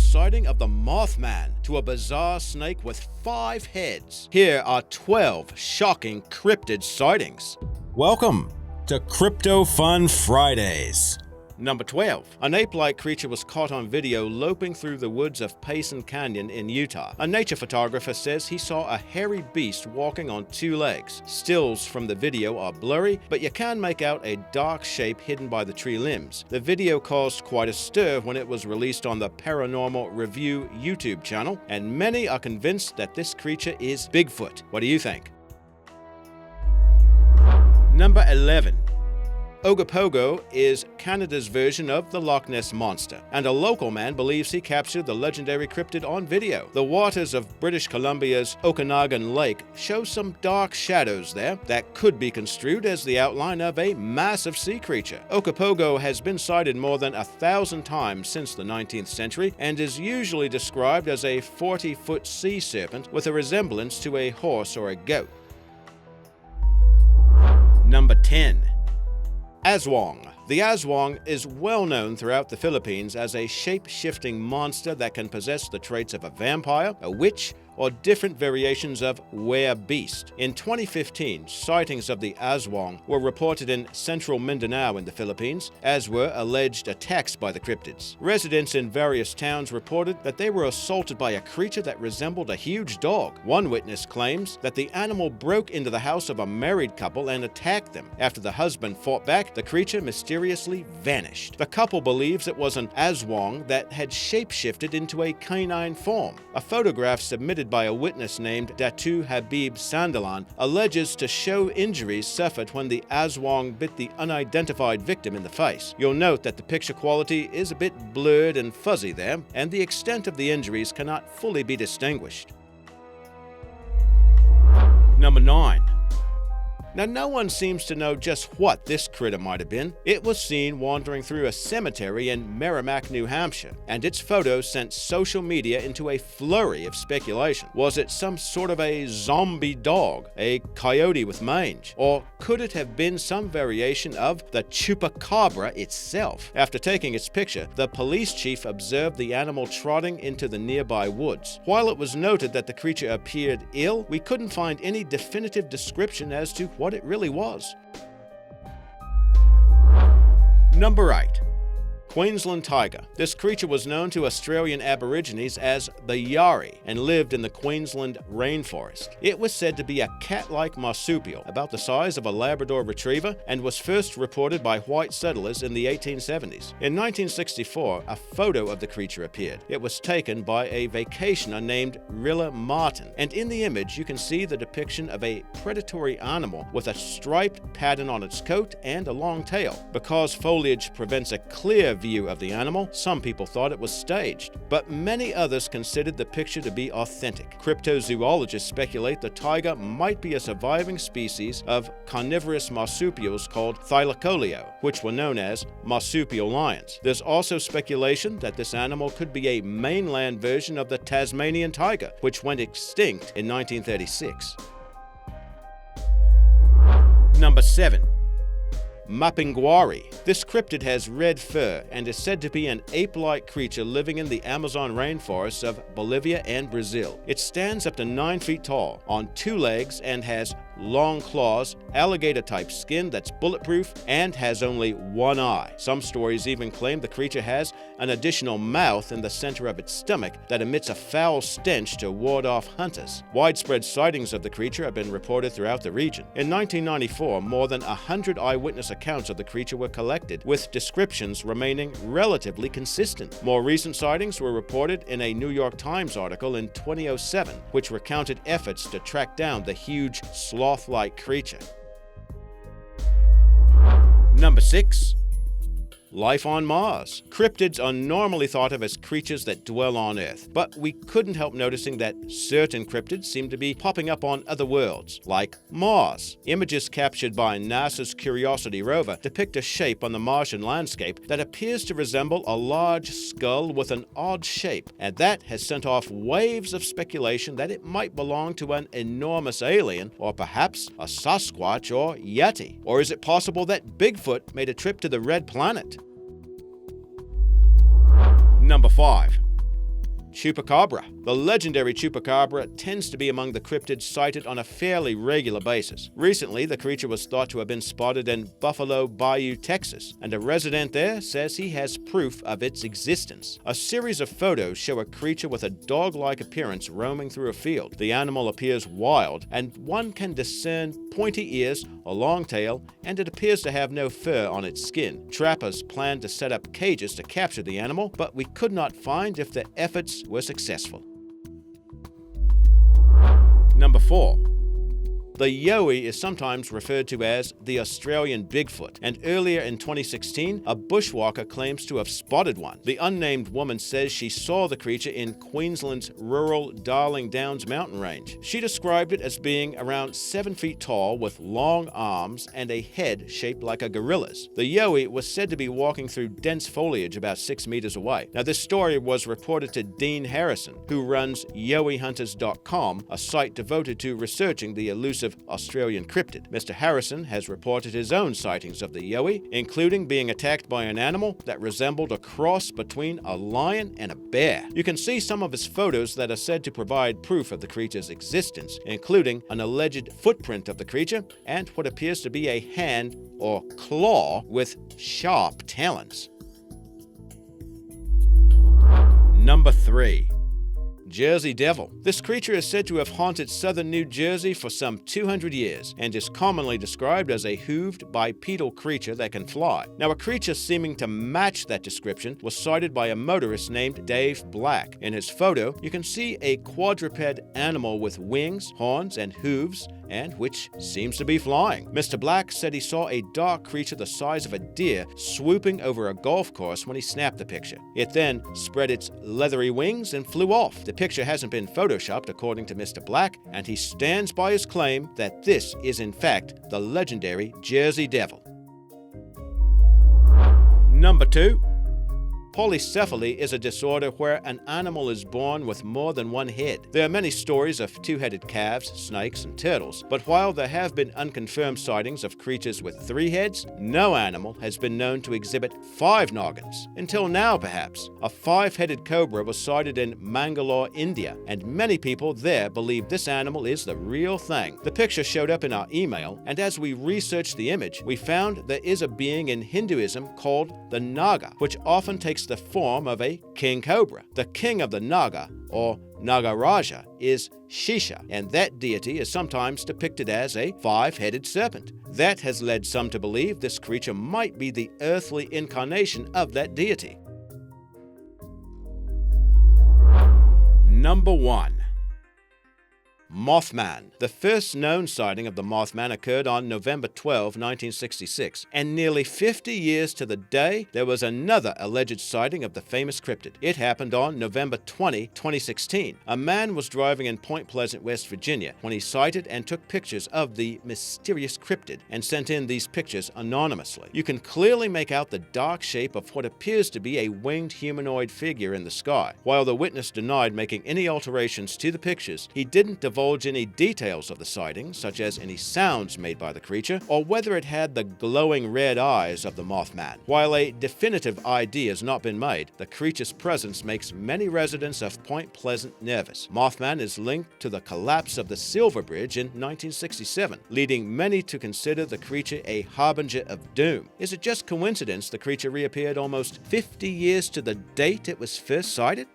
sighting of the Mothman to a bizarre snake with 5 heads. Here are 12 shocking cryptid sightings. Welcome to Crypto Fun Fridays. Number 12. An ape-like creature was caught on video loping through the woods of Payson Canyon in Utah. A nature photographer says he saw a hairy beast walking on 2 legs. Stills from the video are blurry, but you can make out a dark shape hidden by the tree limbs. The video caused quite a stir when it was released on the Paranormal Review YouTube channel, and many are convinced that this creature is Bigfoot. What do you think? Number 11. Ouka Pogo is Canada's version of the Loch Ness Monster, and a local man believes he captured the legendary cryptid on video. The waters of British Columbia's Okanagan Lake show some dark shadows there that could be construed as the outline of a massive sea creature. Ouka Pogo has been sighted more than 1,000 times since the 19th century and is usually described as a 40-foot sea serpent with a resemblance to a horse or a goat. Number 10. Aswang. The Aswang is well known throughout the Philippines as a shape-shifting monster that can possess the traits of a vampire, a witch, or different variations of were-beast. In 2015, sightings of the Aswang were reported in central Mindanao in the Philippines, as were alleged attacks by the cryptids. Residents in various towns reported that they were assaulted by a creature that resembled a huge dog. One witness claims that the animal broke into the house of a married couple and attacked them. After the husband fought back, the creature mysteriously vanished. The couple believes it was an Aswang that had shapeshifted into a canine form. A photograph submitted by a witness named Datu Habib Sandalan alleges to show injuries suffered when the Aswang bit the unidentified victim in the face. You'll note that the picture quality is a bit blurred and fuzzy there, and the extent of the injuries cannot fully be distinguished. Number 9. Now, no one seems to know just what this critter might have been. It was seen wandering through a cemetery in Merrimack, New Hampshire, and its photos sent social media into a flurry of speculation. Was it some sort of a zombie dog, a coyote with mange, or could it have been some variation of the Chupacabra itself? After taking its picture, the police chief observed the animal trotting into the nearby woods. While it was noted that the creature appeared ill, we couldn't find any definitive description as to what it really was. Number 8. Queensland Tiger. This creature was known to Australian Aborigines as the Yowie and lived in the Queensland rainforest. It was said to be a cat-like marsupial, about the size of a Labrador retriever, and was first reported by white settlers in the 1870s. In 1964, a photo of the creature appeared. It was taken by a vacationer named Rilla Martin, and in the image you can see the depiction of a predatory animal with a striped pattern on its coat and a long tail. Because foliage prevents a clear view of the animal, some people thought it was staged, but many others considered the picture to be authentic. Cryptozoologists speculate the tiger might be a surviving species of carnivorous marsupials called Thylacoleo, which were known as marsupial lions. There's also speculation that this animal could be a mainland version of the Tasmanian tiger, which went extinct in 1936. Number 7. Mapinguari. This cryptid has red fur and is said to be an ape-like creature living in the Amazon rainforests of Bolivia and Brazil. It stands up to 9 feet tall, on 2 legs, and has long claws, alligator-type skin that's bulletproof, and has only 1 eye. Some stories even claim the creature has an additional mouth in the center of its stomach that emits a foul stench to ward off hunters. Widespread sightings of the creature have been reported throughout the region. In 1994, more than 100 eyewitness accounts of the creature were collected, with descriptions remaining relatively consistent. More recent sightings were reported in a New York Times article in 2007, which recounted efforts to track down the huge sloth-like creature. Number 6. Life on Mars. Cryptids are normally thought of as creatures that dwell on Earth, but we couldn't help noticing that certain cryptids seem to be popping up on other worlds, like Mars. Images captured by NASA's Curiosity rover depict a shape on the Martian landscape that appears to resemble a large skull with an odd shape, and that has sent off waves of speculation that it might belong to an enormous alien, or perhaps a Sasquatch or Yeti. Or is it possible that Bigfoot made a trip to the Red Planet? Number 5. Chupacabra. The legendary Chupacabra tends to be among the cryptids sighted on a fairly regular basis. Recently, the creature was thought to have been spotted in Buffalo Bayou, Texas, and a resident there says he has proof of its existence. A series of photos show a creature with a dog-like appearance roaming through a field. The animal appears wild, and one can discern pointy ears, a long tail, and it appears to have no fur on its skin. Trappers planned to set up cages to capture the animal, but we could not find if their efforts were successful. Number 4. The Yowie is sometimes referred to as the Australian Bigfoot, and earlier in 2016, a bushwalker claims to have spotted one. The unnamed woman says she saw the creature in Queensland's rural Darling Downs mountain range. She described it as being around 7 feet tall with long arms and a head shaped like a gorilla's. The Yowie was said to be walking through dense foliage about 6 meters away. Now, this story was reported to Dean Harrison, who runs YowieHunters.com, a site devoted to researching the elusive Australian cryptid. Mr. Harrison has reported his own sightings of the Yowie, including being attacked by an animal that resembled a cross between a lion and a bear. You can see some of his photos that are said to provide proof of the creature's existence, including an alleged footprint of the creature and what appears to be a hand or claw with sharp talons. Number 3. Jersey Devil. This creature is said to have haunted southern New Jersey for some 200 years and is commonly described as a hooved bipedal creature that can fly. Now, a creature seeming to match that description was sighted by a motorist named Dave Black. In his photo, you can see a quadruped animal with wings, horns, and hooves, and which seems to be flying. Mr. Black said he saw a dark creature the size of a deer swooping over a golf course when he snapped the picture. It then spread its leathery wings and flew off. The picture hasn't been photoshopped, according to Mr. Black, and he stands by his claim that this is in fact the legendary Jersey Devil. Number 2. Polycephaly is a disorder where an animal is born with more than one head. There are many stories of two-headed calves, snakes, and turtles, but while there have been unconfirmed sightings of creatures with 3 heads, no animal has been known to exhibit 5 noggins. Until now, perhaps. A 5-headed cobra was sighted in Mangalore, India, and many people there believe this animal is the real thing. The picture showed up in our email, and as we researched the image, we found there is a being in Hinduism called the Naga, which often takes the form of a king cobra. The king of the Naga, or Nagaraja, is Shisha, and that deity is sometimes depicted as a 5-headed serpent. That has led some to believe this creature might be the earthly incarnation of that deity. Number 1. Mothman. The first known sighting of the Mothman occurred on November 12, 1966, and nearly 50 years to the day, there was another alleged sighting of the famous cryptid. It happened on November 20, 2016. A man was driving in Point Pleasant, West Virginia, when he sighted and took pictures of the mysterious cryptid and sent in these pictures anonymously. You can clearly make out the dark shape of what appears to be a winged humanoid figure in the sky. While the witness denied making any alterations to the pictures, he didn't divulge any details of the sighting, such as any sounds made by the creature, or whether it had the glowing red eyes of the Mothman. While a definitive ID has not been made, the creature's presence makes many residents of Point Pleasant nervous. Mothman is linked to the collapse of the Silver Bridge in 1967, leading many to consider the creature a harbinger of doom. Is it just coincidence the creature reappeared almost 50 years to the date it was first sighted?